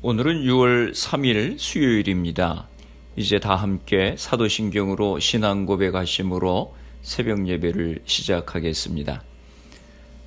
오늘은 6월 3일 수요일입니다. 이제 다 함께 사도신경으로 신앙 고백하심으로 새벽 예배를 시작하겠습니다.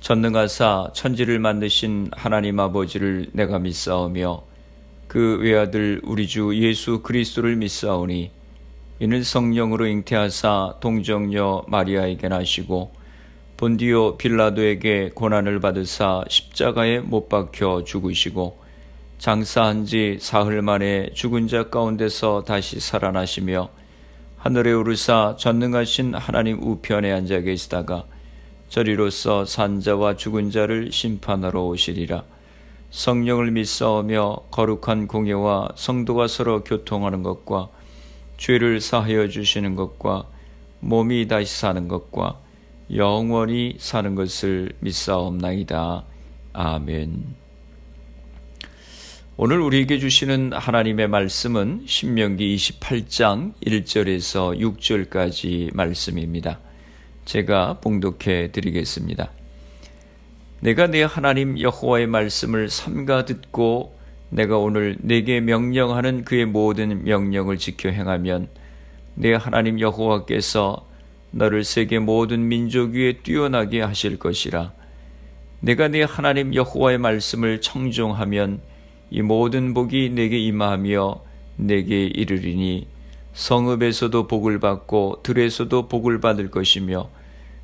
전능하사 천지를 만드신 하나님 아버지를 내가 믿사오며 그 외아들 우리 주 예수 그리스도를 믿사오니 이는 성령으로 잉태하사 동정녀 마리아에게 나시고 본디오 빌라도에게 고난을 받으사 십자가에 못 박혀 죽으시고 장사한 지 사흘 만에 죽은 자 가운데서 다시 살아나시며 하늘에 오르사 전능하신 하나님 우편에 앉아 계시다가 저리로서 산자와 죽은 자를 심판하러 오시리라. 성령을 믿사오며 거룩한 공예와 성도가 서로 교통하는 것과 죄를 사하여 주시는 것과 몸이 다시 사는 것과 영원히 사는 것을 믿사옵나이다. 아멘. 오늘 우리에게 주시는 하나님의 말씀은 신명기 28장 1절에서 6절까지 말씀입니다. 제가 봉독해 드리겠습니다. 내가 내 하나님 여호와의 말씀을 삼가 듣고 내가 오늘 내게 명령하는 그의 모든 명령을 지켜 행하면 내 하나님 여호와께서 너를 세계 모든 민족 위에 뛰어나게 하실 것이라. 내가 내 하나님 여호와의 말씀을 청종하면 이 모든 복이 내게 임하며 내게 이르리니 성읍에서도 복을 받고 들에서도 복을 받을 것이며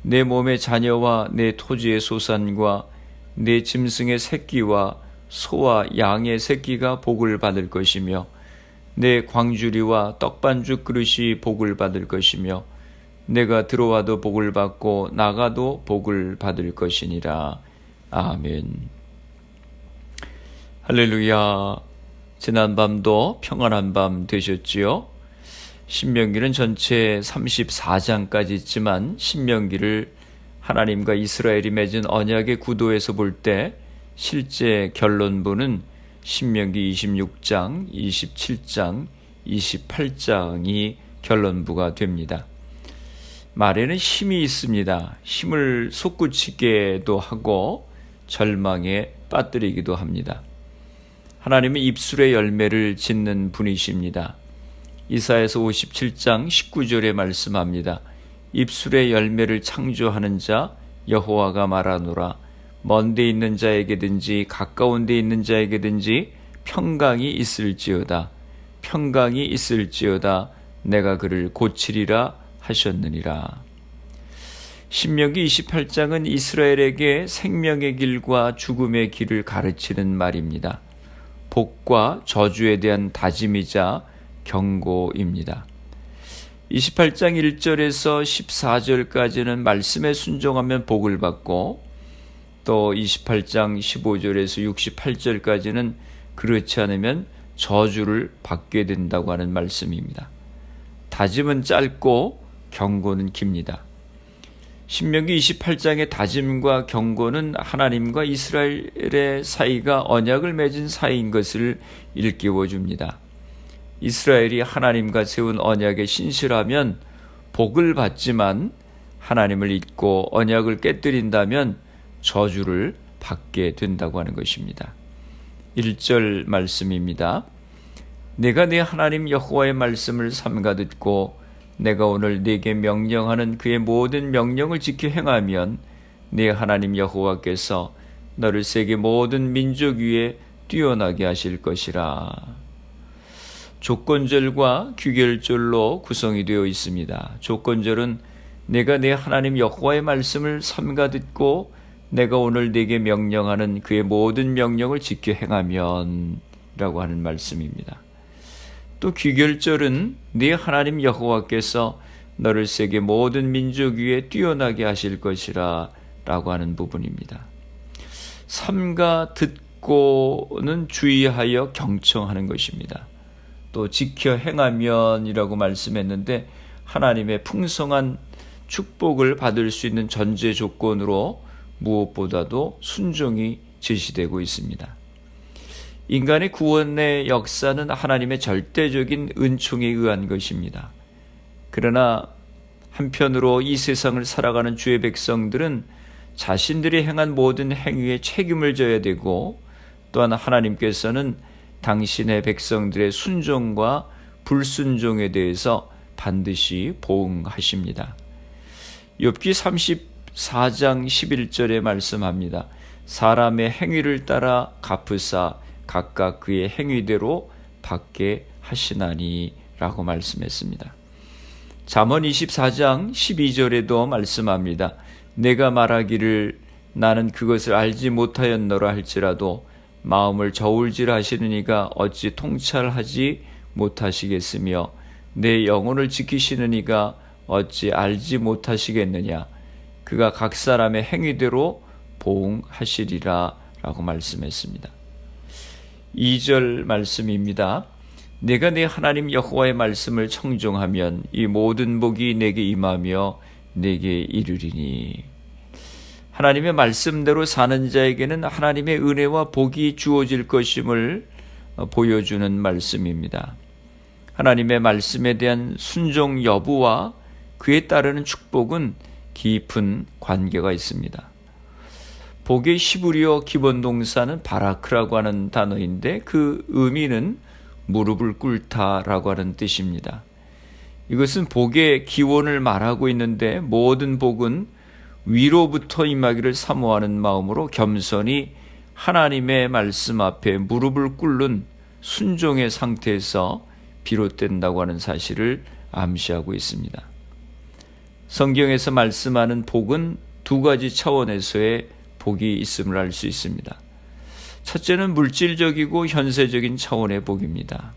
내 몸의 자녀와 내 토지의 소산과 내 짐승의 새끼와 소와 양의 새끼가 복을 받을 것이며 내 광주리와 떡반죽 그릇이 복을 받을 것이며 내가 들어와도 복을 받고 나가도 복을 받을 것이니라. 아멘. 할렐루야. 지난밤도 평안한 밤 되셨지요? 신명기는 전체 34장까지 있지만 신명기를 하나님과 이스라엘이 맺은 언약의 구도에서 볼 때 실제 결론부는 신명기 26장, 27장, 28장이 결론부가 됩니다. 말에는 힘이 있습니다. 힘을 솟구치게도 하고 절망에 빠뜨리기도 합니다. 하나님은 입술의 열매를 짓는 분이십니다. 이사야서 57장 19절에 말씀합니다. 입술의 열매를 창조하는 자 여호와가 말하노라. 먼 데 있는 자에게든지 가까운 데 있는 자에게든지 평강이 있을지어다. 평강이 있을지어다. 내가 그를 고치리라 하셨느니라. 신명기 28장은 이스라엘에게 생명의 길과 죽음의 길을 가르치는 말입니다. 복과 저주에 대한 다짐이자 경고입니다. 28장 1절에서 14절까지는 말씀에 순종하면 복을 받고 또 28장 15절에서 68절까지는 그렇지 않으면 저주를 받게 된다고 하는 말씀입니다. 다짐은 짧고 경고는 깁니다. 신명기 28장의 다짐과 경고는 하나님과 이스라엘의 사이가 언약을 맺은 사이인 것을 일깨워 줍니다. 이스라엘이 하나님과 세운 언약에 신실하면 복을 받지만 하나님을 잊고 언약을 깨뜨린다면 저주를 받게 된다고 하는 것입니다. 1절 말씀입니다. 내가 내 하나님 여호와의 말씀을 삼가 듣고 내가 오늘 네게 명령하는 그의 모든 명령을 지켜 행하면 네 하나님 여호와께서 너를 세계 모든 민족 위에 뛰어나게 하실 것이라. 조건절과 귀결절로 구성이 되어 있습니다. 조건절은 내가 내 하나님 여호와의 말씀을 삼가 듣고 내가 오늘 네게 명령하는 그의 모든 명령을 지켜 행하면 라고 하는 말씀입니다. 또 귀결절은 네 하나님 여호와께서 너를 세계 모든 민족 위에 뛰어나게 하실 것이라 라고 하는 부분입니다. 삼가 듣고는 주의하여 경청하는 것입니다. 또 지켜 행하면이라고 말씀했는데 하나님의 풍성한 축복을 받을 수 있는 전제 조건으로 무엇보다도 순종이 제시되고 있습니다. 인간의 구원의 역사는 하나님의 절대적인 은총에 의한 것입니다. 그러나 한편으로 이 세상을 살아가는 주의 백성들은 자신들이 행한 모든 행위에 책임을 져야 되고, 또한 하나님께서는 당신의 백성들의 순종과 불순종에 대해서 반드시 보응하십니다. 욥기 34장 11절에 말씀합니다. 사람의 행위를 따라 갚으사 각각 그의 행위대로 받게 하시나니 라고 말씀했습니다. 잠언 24장 12절에도 말씀합니다. 내가 말하기를 나는 그것을 알지 못하였노라 할지라도 마음을 저울질 하시는 이가 어찌 통찰하지 못하시겠으며 내 영혼을 지키시는 이가 어찌 알지 못하시겠느냐. 그가 각 사람의 행위대로 보응하시리라 라고 말씀했습니다. 2절 말씀입니다. 내가 내 하나님 여호와의 말씀을 청종하면 이 모든 복이 내게 임하며 내게 이르리니. 하나님의 말씀대로 사는 자에게는 하나님의 은혜와 복이 주어질 것임을 보여주는 말씀입니다. 하나님의 말씀에 대한 순종 여부와 그에 따르는 축복은 깊은 관계가 있습니다. 복의 히브리어 기본 동사는 바라크라고 하는 단어인데 그 의미는 무릎을 꿇다라고 하는 뜻입니다. 이것은 복의 기원을 말하고 있는데 모든 복은 위로부터 임하기를 사모하는 마음으로 겸손히 하나님의 말씀 앞에 무릎을 꿇는 순종의 상태에서 비롯된다고 하는 사실을 암시하고 있습니다. 성경에서 말씀하는 복은 두 가지 차원에서의 복이 있음을 알 수 있습니다. 첫째는 물질적이고 현세적인 차원의 복입니다.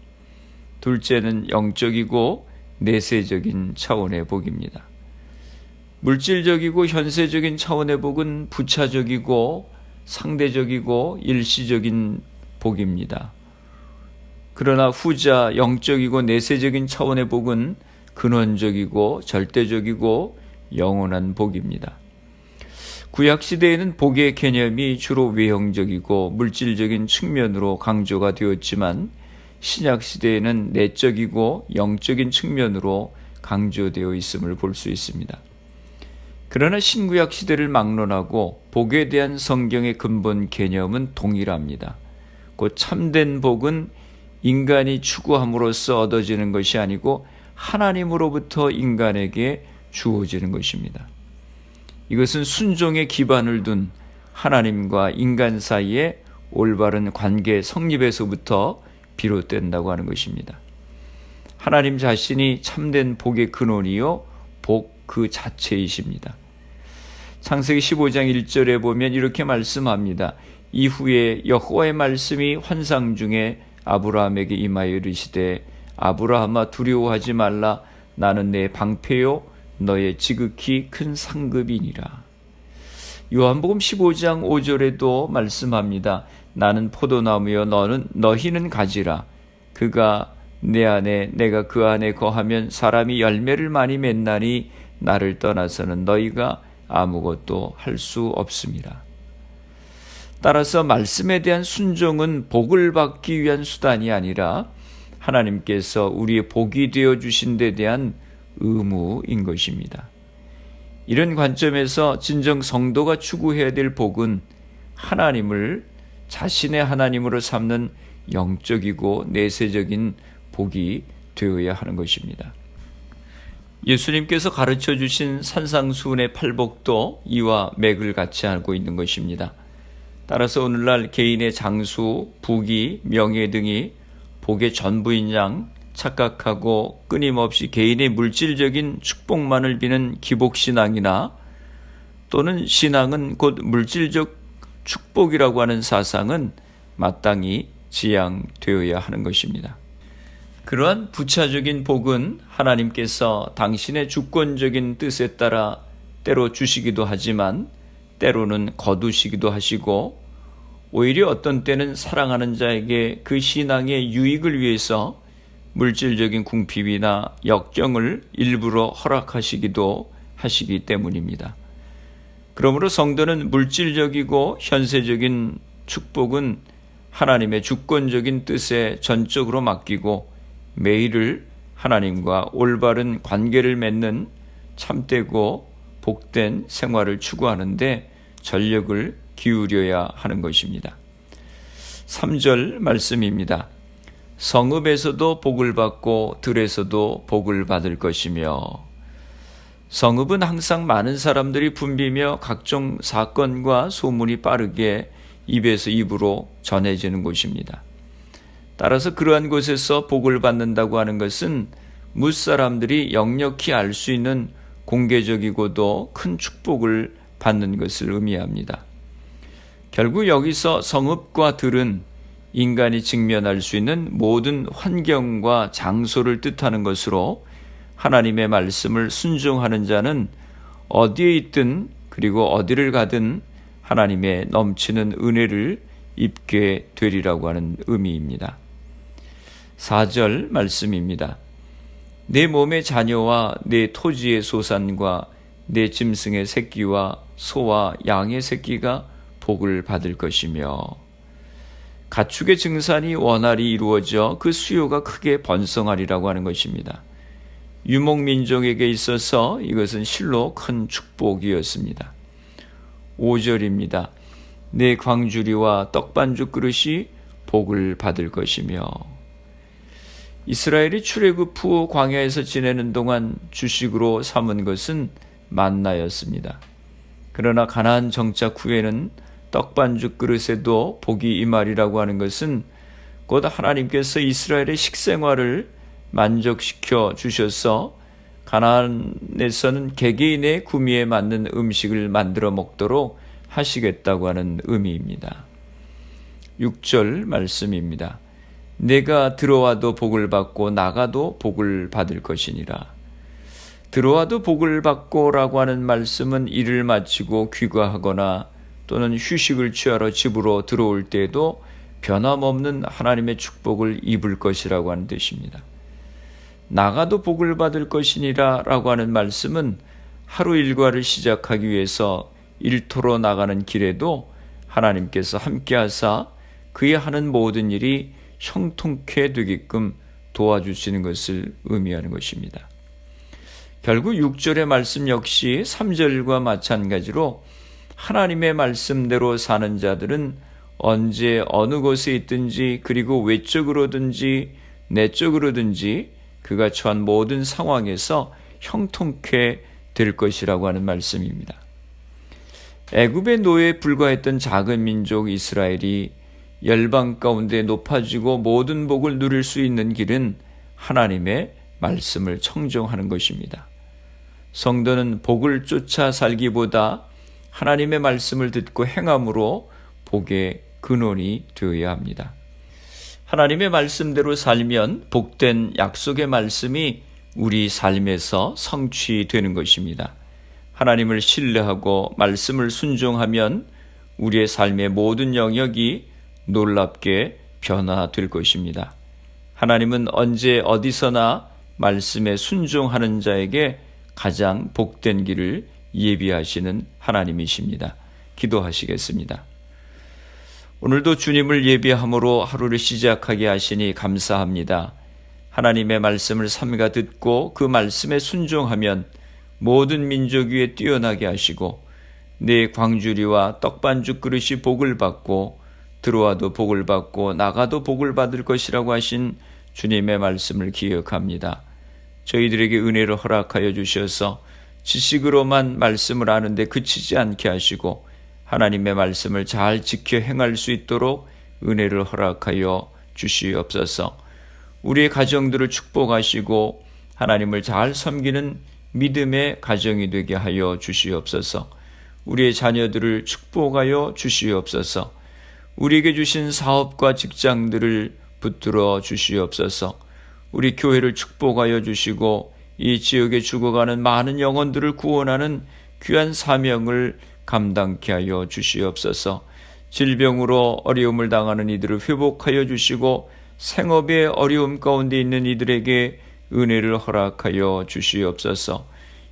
둘째는 영적이고 내세적인 차원의 복입니다. 물질적이고 현세적인 차원의 복은 부차적이고 상대적이고 일시적인 복입니다. 그러나 후자 영적이고 내세적인 차원의 복은 근원적이고 절대적이고 영원한 복입니다. 구약시대에는 복의 개념이 주로 외형적이고 물질적인 측면으로 강조가 되었지만 신약시대에는 내적이고 영적인 측면으로 강조되어 있음을 볼 수 있습니다. 그러나 신구약 시대를 막론하고 복에 대한 성경의 근본 개념은 동일합니다. 곧 참된 복은 인간이 추구함으로써 얻어지는 것이 아니고 하나님으로부터 인간에게 주어지는 것입니다. 이것은 순종의 기반을 둔 하나님과 인간 사이의 올바른 관계 성립에서부터 비롯된다고 하는 것입니다. 하나님 자신이 참된 복의 근원이요 복 그 자체이십니다. 창세기 15장 1절에 보면 이렇게 말씀합니다. 이후에 여호와의 말씀이 환상 중에 아브라함에게 임하여 이르시되 아브라함아 두려워하지 말라. 나는 내 방패요 너의 지극히 큰 상급이니라. 요한복음 15장 5절에도 말씀합니다. 나는 포도나무여 너희는 가지라. 그가 내 안에 내가 그 안에 거하면 사람이 열매를 많이 맺나니 나를 떠나서는 너희가 아무것도 할 수 없음이라. 따라서 말씀에 대한 순종은 복을 받기 위한 수단이 아니라 하나님께서 우리의 복이 되어 주신 데 대한 의무인 것입니다. 이런 관점에서 진정 성도가 추구해야 될 복은 하나님을 자신의 하나님으로 삼는 영적이고 내세적인 복이 되어야 하는 것입니다. 예수님께서 가르쳐 주신 산상수훈의 팔복도 이와 맥을 같이 알고 있는 것입니다. 따라서 오늘날 개인의 장수, 부귀, 명예 등이 복의 전부인 양 착각하고 끊임없이 개인의 물질적인 축복만을 비는 기복신앙이나 또는 신앙은 곧 물질적 축복이라고 하는 사상은 마땅히 지양되어야 하는 것입니다. 그러한 부차적인 복은 하나님께서 당신의 주권적인 뜻에 따라 때로 주시기도 하지만 때로는 거두시기도 하시고 오히려 어떤 때는 사랑하는 자에게 그 신앙의 유익을 위해서 물질적인 궁핍이나 역경을 일부러 허락하시기도 하시기 때문입니다. 그러므로 성도는 물질적이고 현세적인 축복은 하나님의 주권적인 뜻에 전적으로 맡기고 매일을 하나님과 올바른 관계를 맺는 참되고 복된 생활을 추구하는데 전력을 기울여야 하는 것입니다. 3절 말씀입니다. 성읍에서도 복을 받고 들에서도 복을 받을 것이며, 성읍은 항상 많은 사람들이 붐비며 각종 사건과 소문이 빠르게 입에서 입으로 전해지는 곳입니다. 따라서 그러한 곳에서 복을 받는다고 하는 것은 무사람들이 역력히 알 수 있는 공개적이고도 큰 축복을 받는 것을 의미합니다. 결국 여기서 성읍과 들은 인간이 직면할 수 있는 모든 환경과 장소를 뜻하는 것으로, 하나님의 말씀을 순종하는 자는 어디에 있든 그리고 어디를 가든 하나님의 넘치는 은혜를 입게 되리라고 하는 의미입니다. 4절 말씀입니다. 내 몸의 자녀와 내 토지의 소산과 내 짐승의 새끼와 소와 양의 새끼가 복을 받을 것이며, 가축의 증산이 원활히 이루어져 그 수요가 크게 번성하리라고 하는 것입니다. 유목민족에게 있어서 이것은 실로 큰 축복이었습니다. 5절입니다. 내 광주리와 떡반죽 그릇이 복을 받을 것이며, 이스라엘이 출애굽 후 광야에서 지내는 동안 주식으로 삼은 것은 만나였습니다. 그러나 가나안 정착 후에는 떡반죽 그릇에도 복이 임하리라고 하는 것은 곧 하나님께서 이스라엘의 식생활을 만족시켜 주셔서 가나안에서는 개개인의 구미에 맞는 음식을 만들어 먹도록 하시겠다고 하는 의미입니다. 6절 말씀입니다. 내가 들어와도 복을 받고 나가도 복을 받을 것이니라. 들어와도 복을 받고 라고 하는 말씀은 일을 마치고 귀가하거나 또는 휴식을 취하러 집으로 들어올 때에도 변함없는 하나님의 축복을 입을 것이라고 하는 뜻입니다. 나가도 복을 받을 것이니라 라고 하는 말씀은 하루 일과를 시작하기 위해서 일터로 나가는 길에도 하나님께서 함께 하사 그의 하는 모든 일이 형통케 되게끔 도와주시는 것을 의미하는 것입니다. 결국 6절의 말씀 역시 3절과 마찬가지로 하나님의 말씀대로 사는 자들은 언제 어느 곳에 있든지 그리고 외적으로든지 내적으로든지 그가 처한 모든 상황에서 형통케 될 것이라고 하는 말씀입니다. 애굽의 노예에 불과했던 작은 민족 이스라엘이 열방 가운데 높아지고 모든 복을 누릴 수 있는 길은 하나님의 말씀을 청종하는 것입니다. 성도는 복을 쫓아 살기보다 하나님의 말씀을 듣고 행함으로 복의 근원이 되어야 합니다. 하나님의 말씀대로 살면 복된 약속의 말씀이 우리 삶에서 성취되는 것입니다. 하나님을 신뢰하고 말씀을 순종하면 우리의 삶의 모든 영역이 놀랍게 변화될 것입니다. 하나님은 언제 어디서나 말씀에 순종하는 자에게 가장 복된 길을 예비하시는 하나님이십니다. 기도하시겠습니다. 오늘도 주님을 예비함으로 하루를 시작하게 하시니 감사합니다. 하나님의 말씀을 삼가 듣고 그 말씀에 순종하면 모든 민족 위에 뛰어나게 하시고 내 광주리와 떡반죽 그릇이 복을 받고 들어와도 복을 받고 나가도 복을 받을 것이라고 하신 주님의 말씀을 기억합니다. 저희들에게 은혜를 허락하여 주셔서 지식으로만 말씀을 아는데 그치지 않게 하시고 하나님의 말씀을 잘 지켜 행할 수 있도록 은혜를 허락하여 주시옵소서. 우리의 가정들을 축복하시고 하나님을 잘 섬기는 믿음의 가정이 되게 하여 주시옵소서. 우리의 자녀들을 축복하여 주시옵소서. 우리에게 주신 사업과 직장들을 붙들어 주시옵소서. 우리 교회를 축복하여 주시고 이 지역에 죽어가는 많은 영혼들을 구원하는 귀한 사명을 감당케 하여 주시옵소서. 질병으로 어려움을 당하는 이들을 회복하여 주시고 생업의 어려움 가운데 있는 이들에게 은혜를 허락하여 주시옵소서.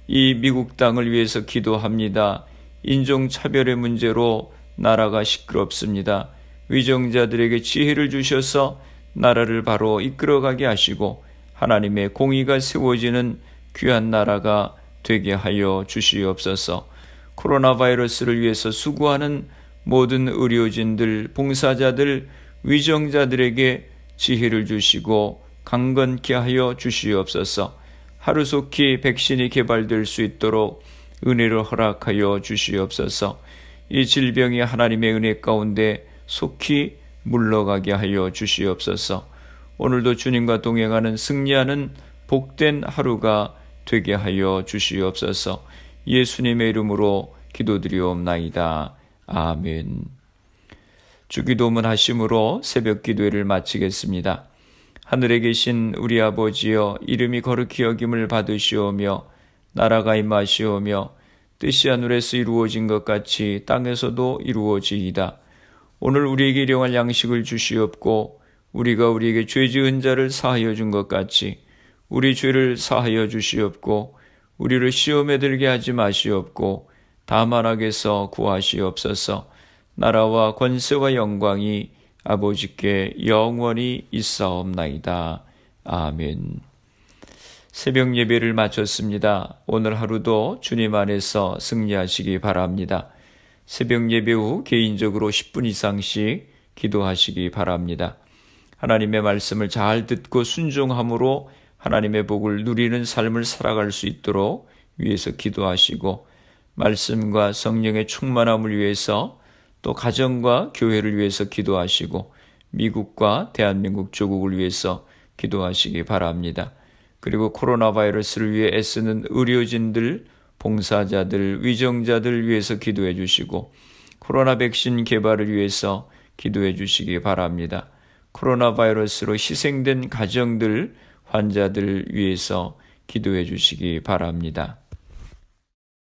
이 미국 땅을 위해서 기도합니다. 인종차별의 문제로 나라가 시끄럽습니다. 위정자들에게 지혜를 주셔서 나라를 바로 이끌어가게 하시고 하나님의 공의가 세워지는 귀한 나라가 되게 하여 주시옵소서. 코로나 바이러스를 위해서 수고하는 모든 의료진들, 봉사자들, 위정자들에게 지혜를 주시고 강건케 하여 주시옵소서. 하루속히 백신이 개발될 수 있도록 은혜를 허락하여 주시옵소서. 이 질병이 하나님의 은혜 가운데 속히 물러가게 하여 주시옵소서. 오늘도 주님과 동행하는 승리하는 복된 하루가 되게 하여 주시옵소서. 예수님의 이름으로 기도드리옵나이다. 아멘. 주기도문 하심으로 새벽 기도회를 마치겠습니다. 하늘에 계신 우리 아버지여, 이름이 거룩히 여김을 받으시오며 나라가 임하시오며 뜻이 하늘에서 이루어진 것 같이 땅에서도 이루어지이다. 오늘 우리에게 일용할 양식을 주시옵고 우리가 우리에게 죄 지은 자를 사하여 준 것 같이 우리 죄를 사하여 주시옵고 우리를 시험에 들게 하지 마시옵고 다만 악에서 구하시옵소서. 나라와 권세와 영광이 아버지께 영원히 있사옵나이다. 아멘. 새벽 예배를 마쳤습니다. 오늘 하루도 주님 안에서 승리하시기 바랍니다. 새벽 예배 후 개인적으로 10분 이상씩 기도하시기 바랍니다. 하나님의 말씀을 잘 듣고 순종함으로 하나님의 복을 누리는 삶을 살아갈 수 있도록 위해서 기도하시고, 말씀과 성령의 충만함을 위해서 또 가정과 교회를 위해서 기도하시고, 미국과 대한민국 조국을 위해서 기도하시기 바랍니다. 그리고 코로나 바이러스를 위해 애쓰는 의료진들, 봉사자들, 위정자들 위해서 기도해 주시고, 코로나 백신 개발을 위해서 기도해 주시기 바랍니다. 코로나 바이러스로 희생된 가정들, 환자들 위해서 기도해 주시기 바랍니다.